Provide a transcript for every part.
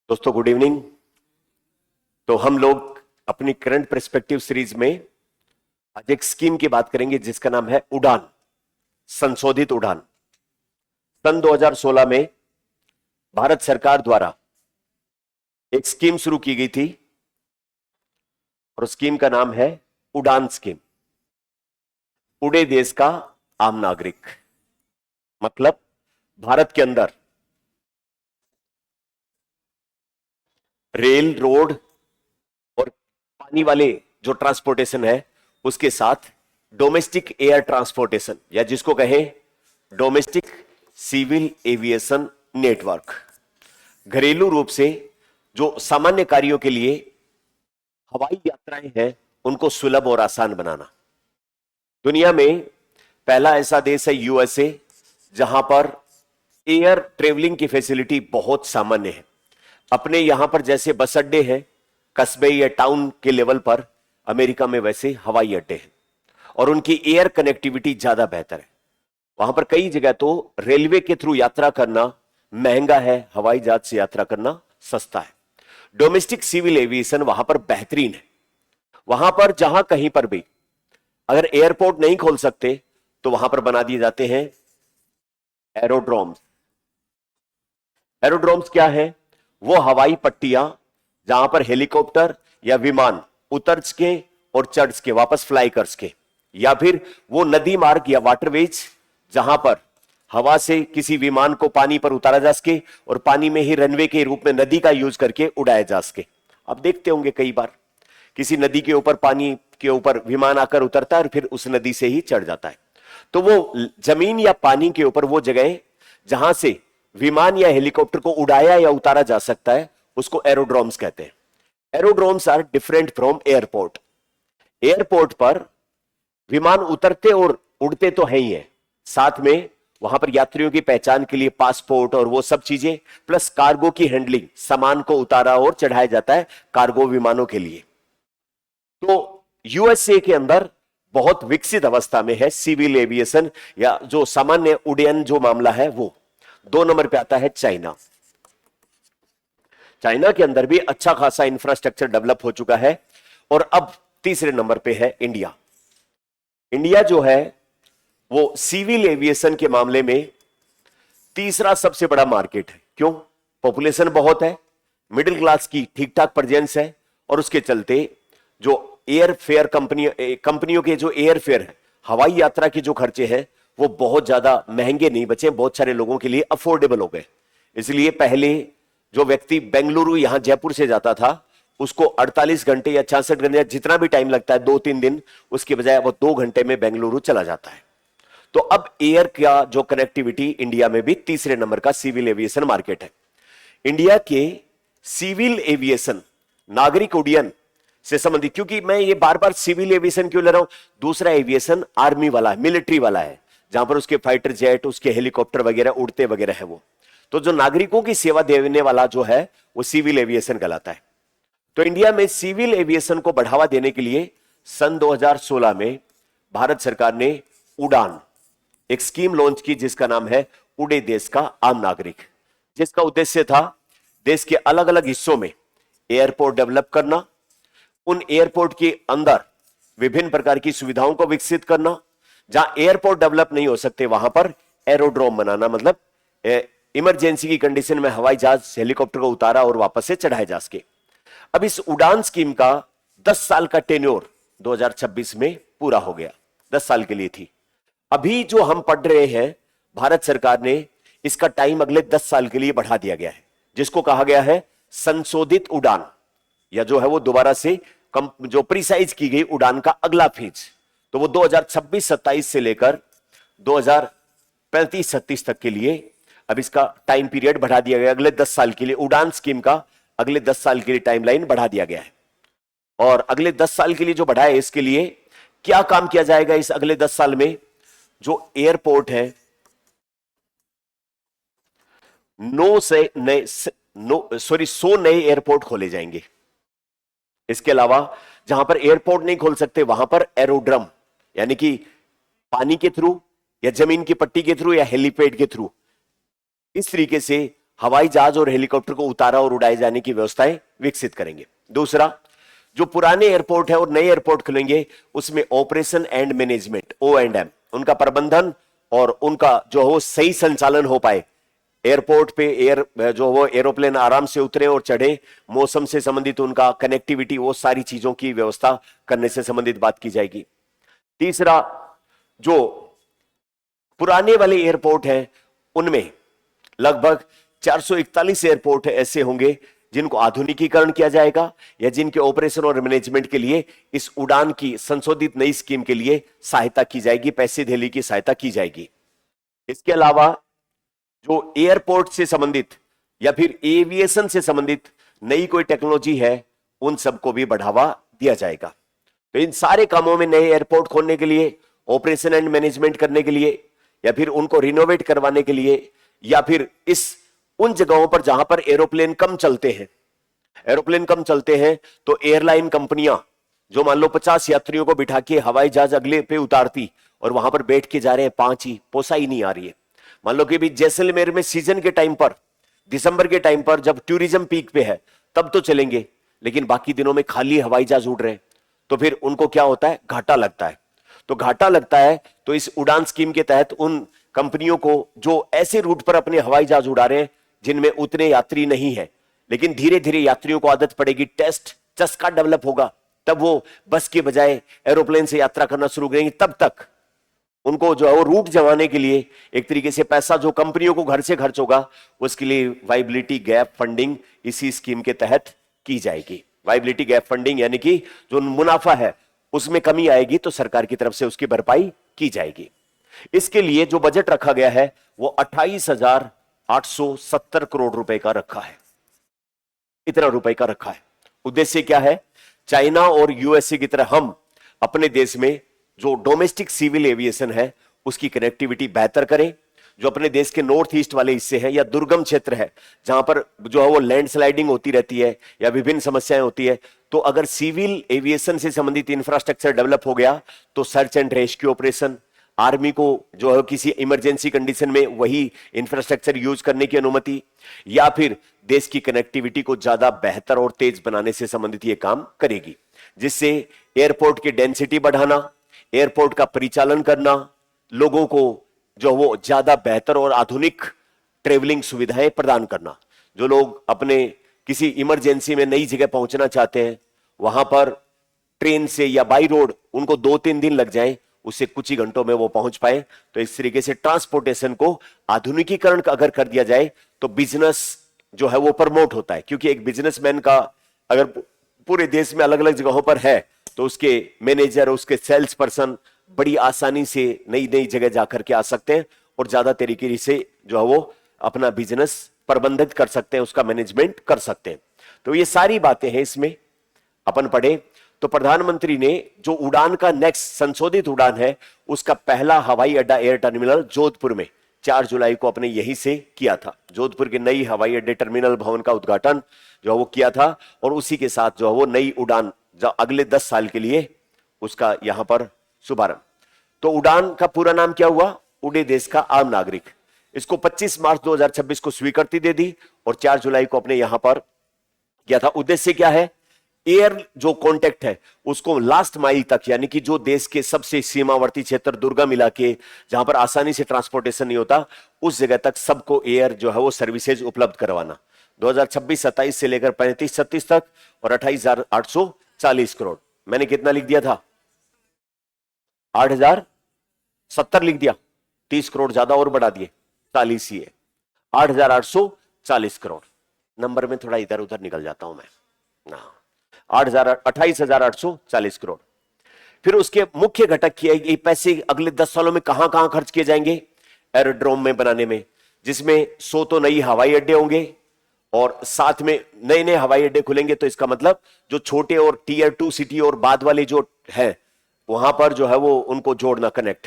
दोस्तों good evening. तो हम लोग अपनी करंट पर्सपेक्टिव सीरीज में आज एक स्कीम की बात करेंगे जिसका नाम है उड़ान, संशोधित उड़ान। सन 2016 में भारत सरकार द्वारा एक स्कीम शुरू की गई थी और स्कीम का नाम है उड़ान स्कीम। उड़े देश का आम नागरिक, मतलब भारत के अंदर रेल, रोड और पानी वाले जो ट्रांसपोर्टेशन है उसके साथ डोमेस्टिक एयर ट्रांसपोर्टेशन या जिसको कहें डोमेस्टिक सिविल एविएशन नेटवर्क, घरेलू रूप से जो सामान्य कार्यों के लिए हवाई यात्राएं हैं उनको सुलभ और आसान बनाना। दुनिया में पहला ऐसा देश है यूएसए, जहां पर एयर ट्रेवलिंग की फैसिलिटी बहुत सामान्य है। अपने यहां पर जैसे बस अड्डे हैं कस्बे या टाउन के लेवल पर, अमेरिका में वैसे हवाई अड्डे हैं और उनकी एयर कनेक्टिविटी ज्यादा बेहतर है। वहां पर कई जगह तो रेलवे के थ्रू यात्रा करना महंगा है, हवाई जहाज से यात्रा करना सस्ता है। डोमेस्टिक सिविल एविएशन वहां पर बेहतरीन है। वहां पर जहां कहीं पर भी अगर एयरपोर्ट नहीं खोल सकते तो वहां पर बना दिए जाते हैं एरोड्रोम्स। एरोड्रोम्स क्या है? वो हवाई पट्टियां जहां पर हेलीकॉप्टर या विमान उतर के और चढ़ के वापस फ्लाई कर सके, या फिर वो नदी मार्ग या वाटरवेज जहां पर हवा से किसी विमान को पानी पर उतारा जा सके और पानी में ही रनवे के रूप में नदी का यूज करके उड़ाया जा सके। आप देखते होंगे कई बार किसी नदी के ऊपर, पानी के ऊपर विमान आकर उतरता है और फिर उस नदी से ही चढ़ जाता है। तो वो जमीन या पानी के ऊपर वो जगह जहां से विमान या हेलीकॉप्टर को उड़ाया या उतारा जा सकता है उसको एरोड्रोम्स कहते हैं। Aerodromes are different from airport. Airport पर विमान उतरते और उड़ते तो है ही है, साथ में वहां पर यात्रियों की पहचान के लिए पासपोर्ट और वो सब चीजें, प्लस कार्गो की हैंडलिंग, सामान को उतारा और चढ़ाया जाता है कार्गो विमानों के लिए। तो यूएसए के अंदर बहुत विकसित अवस्था में है सिविल एविएशन या जो सामान्य उड्डयन जो मामला है वो। 2 नंबर पे आता है चाइना। चाइना के अंदर भी अच्छा खासा इंफ्रास्ट्रक्चर डेवलप हो चुका है। और अब तीसरे नंबर पे है इंडिया। इंडिया जो है वो सिविल एविएशन के मामले में तीसरा सबसे बड़ा मार्केट है। क्यों? पॉपुलेशन बहुत है, मिडिल क्लास की ठीक ठाक प्रेजेंस है और उसके चलते जो एयर फेयर कंपनियों के जो एयर फेयर है, हवाई यात्रा के जो खर्चे हैं वो बहुत ज्यादा महंगे नहीं बचे, बहुत सारे लोगों के लिए अफोर्डेबल हो गए। इसलिए पहले जो व्यक्ति बेंगलुरु यहां जयपुर से जाता था उसको 48 घंटे या 66 घंटे जितना भी टाइम लगता है 2-3 दिन, उसके बजाय वो 2 घंटे में बेंगलुरु चला जाता है। तो अब एयर का जो कनेक्टिविटी इंडिया में भी तीसरे नंबर का सिविल एविएशन मार्केट है। इंडिया के सिविल एविएशन, नागरिक उड्डयन से संबंधित, क्योंकि मैं ये बार बार सिविल एविएशन क्यों ले रहा हूं, दूसरा एविएशन आर्मी वाला है, मिलिट्री वाला है, जहां पर उसके फाइटर जेट, उसके हेलीकॉप्टर वगैरह उड़ते वगैरह है वो। तो जो नागरिकों की सेवा देने वाला जो है वो सिविल एविएशन कहलाता है। तो इंडिया में सिविल एविएशन को बढ़ावा देने के लिए सन 2016 में भारत सरकार ने उड़ान एक स्कीम लॉन्च की जिसका नाम है उड़े देश का आम नागरिक, जिसका उद्देश्य था देश के अलग अलग हिस्सों में एयरपोर्ट डेवलप करना, उन एयरपोर्ट के अंदर विभिन्न प्रकार की सुविधाओं को विकसित करना, जहां एयरपोर्ट डेवलप नहीं हो सकते वहां पर एरोड्रोम बनाना, मतलब इमरजेंसी की कंडीशन में हवाई जहाज हेलीकॉप्टर को उतारा और वापस से चढ़ाया जा सके। अब इस उड़ान स्कीम का 10 साल का टेन्योर 2026 में पूरा हो गया। 10 साल के लिए थी। अभी जो हम पढ़ रहे हैं, भारत सरकार ने इसका टाइम अगले 10 साल के लिए बढ़ा दिया गया है, जिसको कहा गया है संशोधित उड़ान, या जो है वो दोबारा से जो प्रिसाइज की गई उड़ान का अगला फेज। तो वो 2026-27 से लेकर 2035-36 तक के लिए अब इसका टाइम पीरियड बढ़ा दिया गया। अगले 10 साल के लिए उड़ान स्कीम का अगले 10 साल के लिए टाइमलाइन बढ़ा दिया गया है। और अगले 10 साल के लिए जो बढ़ा है, इसके लिए क्या काम किया जाएगा इस अगले 10 साल में? जो एयरपोर्ट है 100 नए एयरपोर्ट खोले जाएंगे। इसके अलावा जहां पर एयरपोर्ट नहीं खोल सकते वहां पर एरोड्रम, यानी कि पानी के थ्रू या जमीन की पट्टी के थ्रू या हेलीपैड के थ्रू, इस तरीके से हवाई जहाज और हेलीकॉप्टर को उतारा और उड़ाए जाने की व्यवस्थाएं विकसित करेंगे। दूसरा, जो पुराने एयरपोर्ट है और नए एयरपोर्ट खुलेंगे उसमें ऑपरेशन एंड मैनेजमेंट O&M, उनका प्रबंधन और उनका जो हो सही संचालन हो पाए। एयरपोर्ट पे जो वो एरोप्लेन आराम से उतरे और चढ़े, मौसम से संबंधित उनका कनेक्टिविटी, वो सारी चीजों की व्यवस्था करने से संबंधित बात की जाएगी। तीसरा, जो पुराने वाले एयरपोर्ट हैं उनमें लगभग 441 एयरपोर्ट ऐसे होंगे जिनको आधुनिकीकरण किया जाएगा या जिनके ऑपरेशन और मैनेजमेंट के लिए इस उड़ान की संशोधित नई स्कीम के लिए सहायता की जाएगी, पैसे धेली की सहायता की जाएगी। इसके अलावा जो एयरपोर्ट से संबंधित या फिर एविएशन से संबंधित नई कोई टेक्नोलॉजी है उन सबको भी बढ़ावा दिया जाएगा। तो इन सारे कामों में नए एयरपोर्ट खोलने के लिए, ऑपरेशन एंड मैनेजमेंट करने के लिए या फिर उनको रिनोवेट करवाने के लिए या फिर इस उन जगहों पर जहां पर एरोप्लेन कम चलते हैं तो एयरलाइन कंपनियां जो मान लो 50 यात्रियों को बिठा के हवाई जहाज अगले पे उतारती और वहां पर बैठ के जा रहे हैं 5 ही, पोसा ही नहीं आ रही है। मान लो कि भी जैसलमेर में सीजन के टाइम पर, दिसंबर के टाइम पर जब टूरिज्म पीक पे है तब तो चलेंगे, लेकिन बाकी दिनों में खाली हवाई जहाज उड़ रहे हैं तो फिर उनको क्या होता है, घाटा लगता है। तो घाटा लगता है तो इस उड़ान स्कीम के तहत उन कंपनियों को जो ऐसे रूट पर अपने हवाई जहाज उड़ा रहे हैं जिनमें उतने यात्री नहीं है, लेकिन धीरे धीरे यात्रियों को आदत पड़ेगी, टेस्ट चस्का डेवलप होगा, तब वो बस के बजाय एरोप्लेन से यात्रा करना शुरू करेंगे। तब तक उनको जो है वो रूट जमाने के लिए एक तरीके से पैसा जो कंपनियों को घर से खर्च होगा उसके लिए वाइबिलिटी गैप फंडिंग इसी स्कीम के तहत की जाएगी। वाइबिलिटी गैप फंडिंग यानी कि जो मुनाफा है उसमें कमी आएगी तो सरकार की तरफ से उसकी भरपाई की जाएगी। इसके लिए जो बजट रखा गया है वो 28,870 करोड़ रुपए का रखा है। इतना रुपए का रखा है। उद्देश्य क्या है? चाइना और यूएसए की तरह हम अपने देश में जो डोमेस्टिक सिविल एविएशन है उसकी कनेक्टिविटी बेहतर करें। जो अपने देश के नॉर्थ ईस्ट वाले हिस्से हैं या दुर्गम क्षेत्र है जहां पर जो है वो लैंडस्लाइडिंग होती रहती है या विभिन्न समस्याएं होती है, तो अगर सिविल एविएशन से संबंधित इंफ्रास्ट्रक्चर डेवलप हो गया तो search and rescue operation, army को जो है किसी इमरजेंसी कंडीशन में वही इंफ्रास्ट्रक्चर यूज करने की अनुमति, या फिर देश की कनेक्टिविटी को ज्यादा बेहतर और तेज बनाने से संबंधित ये काम करेगी, जिससे एयरपोर्ट की डेंसिटी बढ़ाना, एयरपोर्ट का परिचालन करना, लोगों को जो वो ज्यादा बेहतर और आधुनिक ट्रेवलिंग सुविधाएं प्रदान करना। जो लोग अपने किसी इमरजेंसी में नई जगह पहुंचना चाहते हैं वहां पर ट्रेन से या बाई रोड उनको 2-3 दिन लग जाए, उससे कुछ ही घंटों में वो पहुंच पाए। तो इस तरीके से ट्रांसपोर्टेशन को आधुनिकीकरण अगर कर दिया जाए तो बिजनेस जो है वो प्रमोट होता है, क्योंकि एक बिजनेसमैन का अगर पूरे देश में अलग अलग जगहों पर है तो उसके मैनेजर, उसके सेल्स पर्सन बड़ी आसानी से नई नई जगह जाकर के आ सकते हैं और ज्यादा तरीके से जो है वो अपना बिजनेस प्रबंधित कर सकते हैं, उसका मैनेजमेंट कर सकते हैं। तो ये सारी बातें हैं इसमें अपन पढ़े। तो प्रधानमंत्री ने जो उड़ान का नेक्स्ट संशोधित उड़ान है उसका पहला हवाई अड्डा एयर टर्मिनल जोधपुर में 4 जुलाई को अपने यहीं से किया था। जोधपुर के नई हवाई अड्डे टर्मिनल भवन का उद्घाटन जो है वो किया था और उसी के साथ जो है वो नई उड़ान जो अगले 10 साल के लिए उसका यहां पर शुभारंभ। तो उड़ान का पूरा नाम क्या हुआ? उड़े देश का आम नागरिक। इसको 25 मार्च 2026 को स्वीकृति दे दी और 4 जुलाई को अपने यहां पर किया था। उद्देश्य क्या है? एयर जो कांटेक्ट है उसको लास्ट माइल तक, यानी कि जो देश के सबसे सीमावर्ती क्षेत्र, दुर्गम इलाके जहां पर आसानी से ट्रांसपोर्टेशन नहीं होता, उस जगह तक सबको एयर जो है वो सर्विसेज उपलब्ध करवाना। 2026-27 से लेकर 35-36 तक और 28,840 करोड़। मैंने कितना लिख दिया था? 8,070 लिख दिया, 30 करोड़ ज्यादा और बढ़ा दिए, 40 ही है, 8,840 करोड़। नंबर में थोड़ा इधर उधर निकल जाता हूं मैं। 28,840 करोड़। फिर उसके मुख्य घटक किए ये पैसे अगले 10 सालों में कहां कहां खर्च किए जाएंगे? एरोड्रोम में बनाने में, जिसमें 100 तो नई हवाई अड्डे होंगे और साथ में नए नए हवाई अड्डे खुलेंगे। तो इसका मतलब जो छोटे और टीयर 2 सिटी और बाद वाले जो है वहां पर जो है वो उनको जोड़ना, कनेक्ट।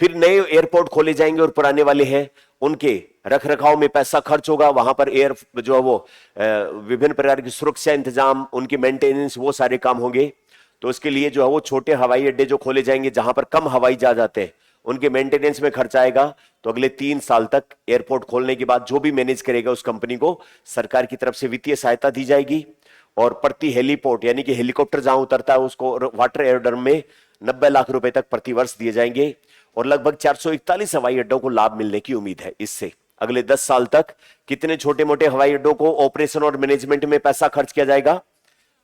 फिर नए एयरपोर्ट खोले जाएंगे और पुराने वाले हैं उनके रख रखाव में पैसा खर्च होगा। वहां पर एयर जो है वो विभिन्न प्रकार की सुरक्षा इंतजाम, उनकी मेंटेनेंस, वो सारे काम होंगे। तो इसके लिए जो है वो छोटे हवाई अड्डे जो खोले जाएंगे जहां पर कम हवाई जहाज आते हैं उनके मेंटेनेंस में खर्च आएगा, तो अगले 3 साल तक एयरपोर्ट खोलने के बाद जो भी मैनेज करेगा उस कंपनी को सरकार की तरफ से वित्तीय सहायता दी जाएगी। और प्रति हेलीपोर्ट यानी कि हेलीकॉप्टर जहां उतरता है उसको वाटर एयरोड्रम में 90 लाख रुपए तक प्रति वर्ष दिए जाएंगे। और लगभग 441 हवाई अड्डों को लाभ मिलने की उम्मीद है। इससे अगले 10 साल तक कितने छोटे मोटे हवाई अड्डों को ऑपरेशन और मैनेजमेंट में पैसा खर्च किया जाएगा?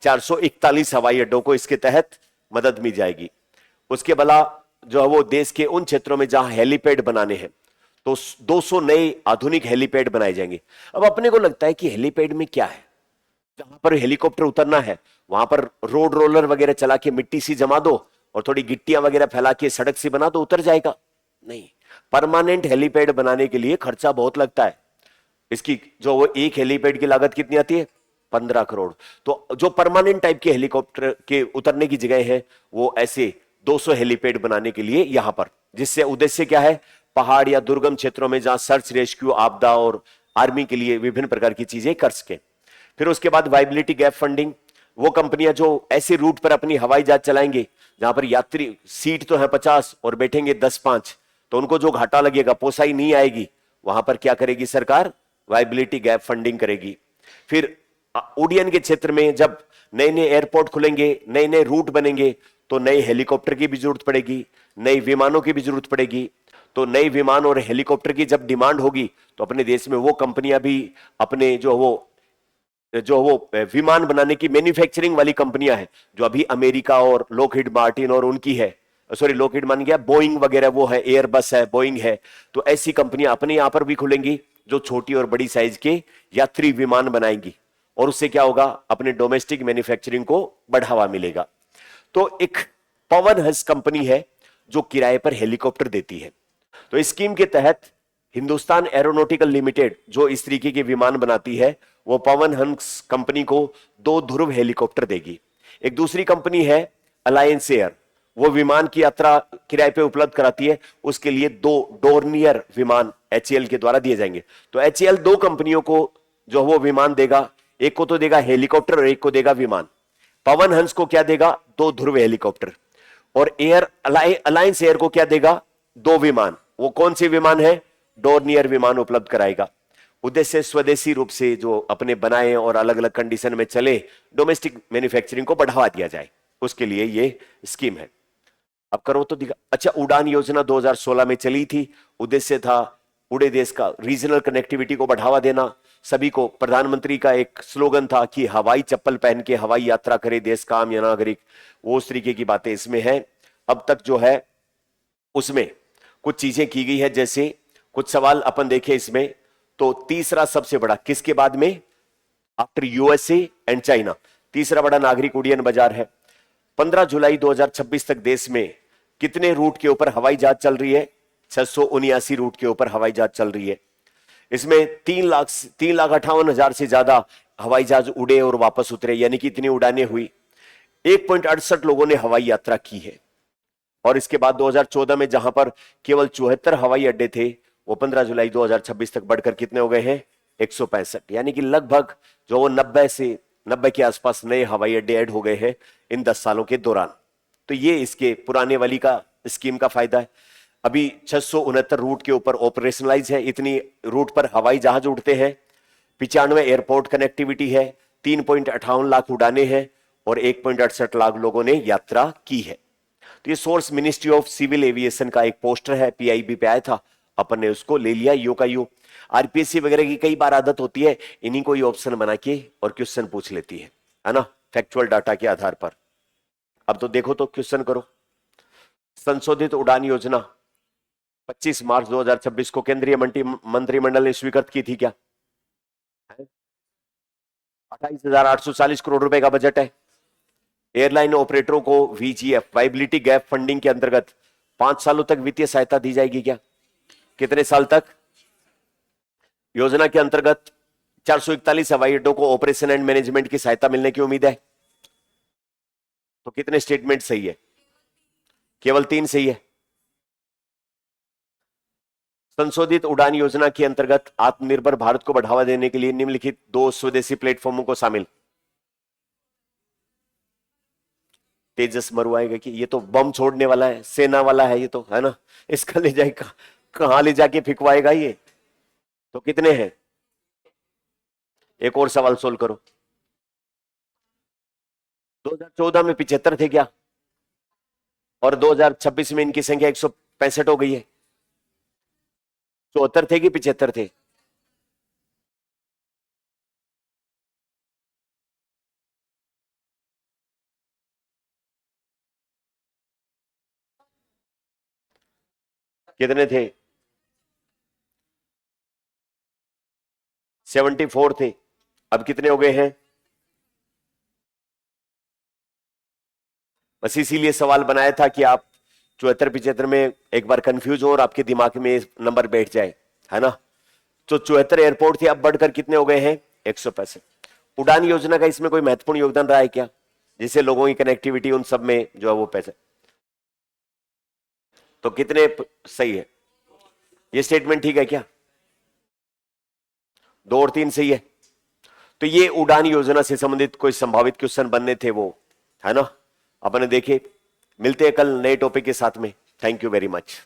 441 हवाई अड्डों को इसके तहत मदद मिल जाएगी। उसके भला जो है वो देश के उन क्षेत्रों में जहां हेलीपैड बनाने हैं तो 200 नए आधुनिक हेलीपैड बनाए जाएंगे। अब अपने को लगता है कि हेलीपैड में क्या है, जहां पर हेलीकॉप्टर उतरना है वहां पर रोड रोलर वगैरह चला के मिट्टी सी जमा दो और थोड़ी गिट्टियां वगैरह फैला के सड़क सी बना दो, उतर जाएगा? नहीं, परमानेंट हेलीपैड बनाने के लिए खर्चा बहुत लगता है। इसकी जो वो एक हेलीपैड की लागत कितनी आती है? 15 करोड़। तो जो परमानेंट टाइप के हेलीकॉप्टर के उतरने की जगह है वो ऐसे 200 हेलीपैड बनाने के लिए यहां पर, जिससे उद्देश्य क्या है? पहाड़ या दुर्गम क्षेत्रों में जहां सर्च रेस्क्यू, आपदा और आर्मी के लिए विभिन्न प्रकार की चीजें कर सके। फिर उसके बाद वायबिलिटी गैप फंडिंग, वो कंपनियां जो ऐसे रूट पर अपनी हवाई जहाज चलाएंगे जहां पर यात्री सीट तो है 50 और बैठेंगे 10-5, तो उनको जो घाटा लगेगा, पोसाई नहीं आएगी, वहां पर क्या करेगी सरकार? वायबिलिटी गैप फंडिंग करेगी। फिर उड्डयन के क्षेत्र में जब नए नए एयरपोर्ट खुलेंगे, नए नए रूट बनेंगे, तो नए हेलीकॉप्टर की भी जरूरत पड़ेगी, नए विमानों की भी जरूरत पड़ेगी। तो नए विमान और हेलीकॉप्टर की जब डिमांड होगी तो अपने देश में वो कंपनियां भी अपने जो वो विमान बनाने की मैन्युफैक्चरिंग वाली कंपनियां हैं जो अभी अमेरिका और लॉकहीड मार्टिन और उनकी है, सॉरी लॉकहीड मान गया, बोइंग वगैरह वो है, एयरबस है, बोइंग है, तो ऐसी कंपनियां अपने यहां पर भी खुलेंगी जो छोटी और बड़ी साइज के यात्री विमान बनाएंगी। और उससे क्या होगा? अपने डोमेस्टिक मैन्युफैक्चरिंग को बढ़ावा मिलेगा। तो एक पवन हंस कंपनी है जो किराए पर हेलीकॉप्टर देती है। तो इस स्कीम के तहत हिंदुस्तान एरोनॉटिकल लिमिटेड जो इस तरीके के विमान बनाती है वो पवन हंस कंपनी को 2 ध्रुव हेलीकॉप्टर देगी। एक दूसरी कंपनी है अलायंस एयर, वो विमान की यात्रा किराए पे उपलब्ध कराती है, उसके लिए 2 डोर्नियर विमान एचएएल के द्वारा दिए जाएंगे। तो एचएएल 2 कंपनियों को जो वो विमान देगा, एक को तो देगा हेलीकॉप्टर और एक को देगा विमान। पवन हंस को क्या देगा? 2 ध्रुव हेलीकॉप्टर। और एयर अलायंस एयर को क्या देगा? 2 विमान। वो कौन से विमान है? डोर्नियर विमान उपलब्ध कराएगा। उद्देश्य स्वदेशी रूप से जो अपने बनाए और अलग अलग कंडीशन में चले डोमेस्टिक मैन्युफैक्चरिंग को बढ़ावा दिया जाए, उसके लिए ये स्कीम है। अब करो तो दिखा। अच्छा, उड़ान योजना 2016 में चली थी। उद्देश्य था पूरे देश का रीजनल कनेक्टिविटी को बढ़ावा देना। सभी को, प्रधानमंत्री का एक स्लोगन था कि हवाई चप्पल पहन के हवाई यात्रा करे देश का आम या नागरिक, वो उस तरीके की बातें इसमें है। अब तक जो है उसमें कुछ चीजें की गई है, जैसे कुछ सवाल अपन देखें इसमें, तो तीसरा सबसे बड़ा किसके बाद में? आफ्टर यूएसए एंड चाइना, तीसरा बड़ा नागरिक उड्डयन बाजार है। 15 जुलाई 2026 तक देश में कितने रूट के ऊपर हवाई जहाज चल रही है? 679 रूट के ऊपर हवाई जहाज चल रही है। इसमें 3,58,000 से ज्यादा हवाई जहाज उड़े और वापस उतरे, यानी कि इतनी उड़ानें हुई। 1.68 लोगों ने हवाई यात्रा की है। और इसके बाद 2014 में जहां पर केवल 74 हवाई अड्डे थे, वो 15 जुलाई 2026 तक बढ़कर कितने हो गए हैं? 165, यानी कि लगभग जो वो 90 के आसपास नए हवाई अड्डे ऐड हो गए हैं इन 10 सालों के दौरान। तो ये इसके पुराने वाली का स्कीम का फायदा है। अभी 669 रूट के ऊपर ऑपरेशनलाइज है, इतनी रूट पर हवाई जहाज उड़ते हैं। 95 एयरपोर्ट कनेक्टिविटी है, 3.58 लाख उड़ाने हैं और 1.68 लाख लोगों ने यात्रा की है। तो ये source ministry of civil aviation का एक पोस्टर है, पीआईबी पे आया था, अपन ने उसको ले लिया यू का यू। आरपीएससी वगैरह की कई बार आदत होती है इन्हीं को ये ऑप्शन बना के और क्वेश्चन पूछ लेती है ना, फैक्चुअल डाटा के आधार पर। अब तो देखो तो क्वेश्चन करो। संशोधित उड़ान योजना 25 मार्च 2026 को केंद्रीय मंत्रिमंडल ने स्वीकृत की थी क्या? 28,840 करोड़ रुपए का बजट है। एयरलाइन ऑपरेटरों को वीजीएफ वायबिलिटी गैप फंडिंग के अंतर्गत 5 सालों तक वित्तीय सहायता दी जाएगी क्या? कितने साल तक? योजना के अंतर्गत 441 हवाई अड्डों को ऑपरेशन एंड मैनेजमेंट की सहायता मिलने की उम्मीद है। तो कितने स्टेटमेंट सही है? केवल 3 सही है। संशोधित उड़ान योजना के अंतर्गत आत्मनिर्भर भारत को बढ़ावा देने के लिए निम्नलिखित 2 स्वदेशी प्लेटफॉर्मों को शामिल। तेजस मरवाएगा कि ये तो बम छोड़ने वाला है, सेना वाला है ये तो, है ना, इसका ले जाए कहां ले जाके फिकवाएगा ये। तो कितने हैं? एक और सवाल सोल्व करो। 2014 में 75 थे क्या? और 2026 में इनकी संख्या 165 हो गई है। 74 थे कि 75 थे? कितने थे? 74 थे। अब कितने हो गए हैं? बस इसीलिए सवाल बनाया था कि आप 74 75 में एक बार कंफ्यूज हो और आपके दिमाग में नंबर बैठ जाए, है ना। तो 74 एयरपोर्ट थे, अब बढ़कर कितने हो गए हैं? 165। उड़ान योजना का इसमें कोई महत्वपूर्ण योगदान रहा है क्या, जिससे लोगों की कनेक्टिविटी उन सब में जो है वो पैसे? तो कितने सही है? ये स्टेटमेंट ठीक है क्या? 2 और 3 सही है। तो ये उड़ान योजना से संबंधित कोई संभावित क्वेश्चन बनने थे वो, है ना, अपने देखे। मिलते हैं कल नए टॉपिक के साथ में। Thank you very much.